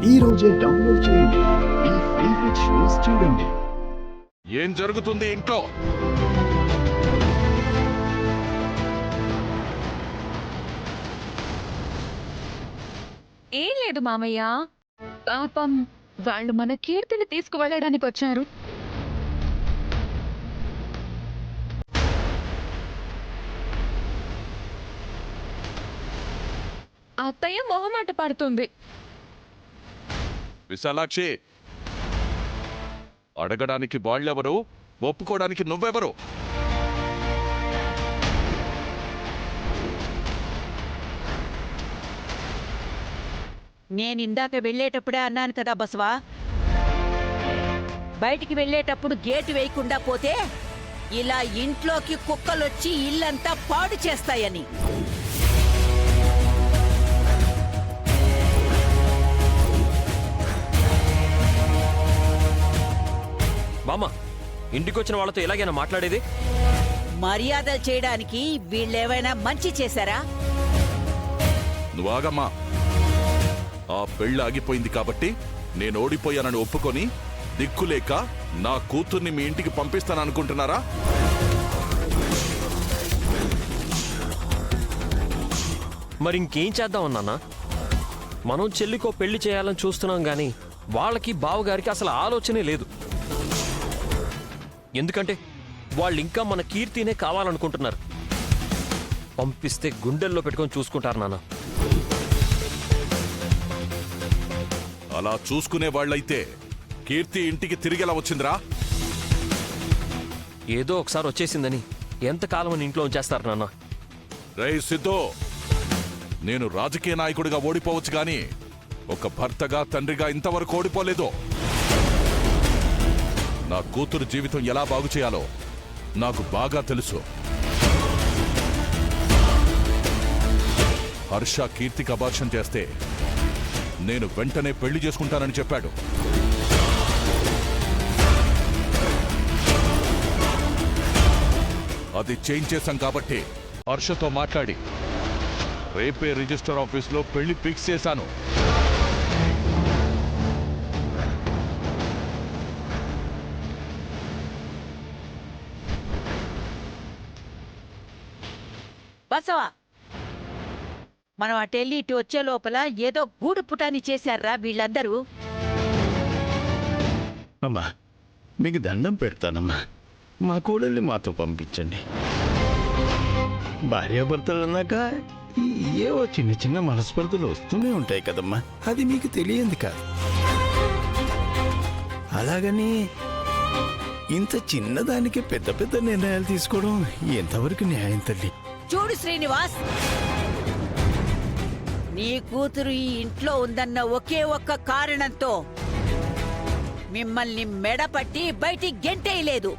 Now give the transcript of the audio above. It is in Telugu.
ఈ రోజే డౌన్లోడ్ చేయండి. మీ ఫేవరెట్ షోస్ చూడండి. ఏం జరుగుతుంది ఇంట్లో? ఏం లేదు మామయ్య, పాపం వాళ్ళు మన కీర్తిని తీసుకువెళ్ళడానికి వచ్చారు. అత్తయ్య మొహమాట పడుతుంది. విశాలాక్షి, అడగడానికి వాళ్ళెవరు, ఒప్పుకోవడానికి నువ్వెవరు? నేనిందాక వెళ్ళేటప్పుడే అన్నాను కదా బసవా, బయటికి వెళ్ళేటప్పుడు గేటు వేయకుండా పోతే ఇలా ఇంట్లోకి కుక్కలొచ్చి ఇల్లంతా పాడు చేస్తాయని. బామ్మ, ఇంటికొచ్చిన వాళ్ళతో ఎలాగైనా మాట్లాడేది? మర్యాదలు చేయడానికి వీళ్ళేమైనా మంచి చేశారా? నువ్వాగమ్మా. ఆ పెళ్ళి ఆగిపోయింది కాబట్టి నేను ఓడిపోయానని ఒప్పుకొని దిక్కులేక నా కూతుర్ని మీ ఇంటికి పంపిస్తాననుకుంటున్నారా? మరి ఇంకేం చేద్దామన్నా? మనం చెల్లికో పెళ్లి చేయాలని చూస్తున్నాం గాని వాళ్ళకి బావగారికి అసలు ఆలోచనే లేదు. ఎందుకంటే వాళ్ళు ఇంకా మన కీర్తినే కావాలనుకుంటున్నారు. పంపిస్తే గుండెల్లో పెట్టుకొని చూసుకుంటారు నాన్న. అలా చూసుకునే వాళ్ళైతే కీర్తి ఇంటికి తిరిగేలా వచ్చిందిరా? ఏదో ఒకసారి వచ్చేసిందని ఎంతకాలం అని ఇంట్లో ఉంచేస్తారు నాన్న. రేయ్ సిద్ధు, నేను రాజకీయ నాయకుడిగా ఓడిపోవచ్చు గాని ఒక భర్తగా, తండ్రిగా ఇంతవరకు ఓడిపోలేదు. నా కూతురు జీవితం ఎలా బాగు చేయాలో నాకు బాగా తెలుసు. హర్ష కీర్తికి అబార్షన్ చేస్తే నేను వెంటనే పెళ్లి చేసుకుంటానని చెప్పాడు. అది చేంజ్ చేశాం కాబట్టి హర్షతో మాట్లాడి రేపే రిజిస్టర్ ఆఫీస్లో పెళ్లి ఫిక్స్ చేశాను. బసవా, మనం అటెళ్ళి ఇటు వచ్చే లోపల ఏదో గూడు పుటాని చేశారా వీళ్ళందరూ? అమ్మా, మీకు దండం పెడతానమ్మా. మా కోడల్ని మాతో పంపించండి. భార్యాభర్తలు అన్నాక ఏవో చిన్న చిన్న మనస్పర్ధలు వస్తూనే ఉంటాయి కదమ్మా. అది మీకు తెలియంది కాదు. అలాగని ఇంత చిన్నదానికి పెద్ద పెద్ద నిర్ణయాలు తీసుకోవడం ఎంతవరకు న్యాయం తల్లి? చూడు శ్రీనివాస్, నీ కూతురు ఈ ఇంట్లో ఉందన్న ఒకే ఒక్క కారణంతో మిమ్మల్ని మెడపట్టి బయటికి గెంటేయలేదు.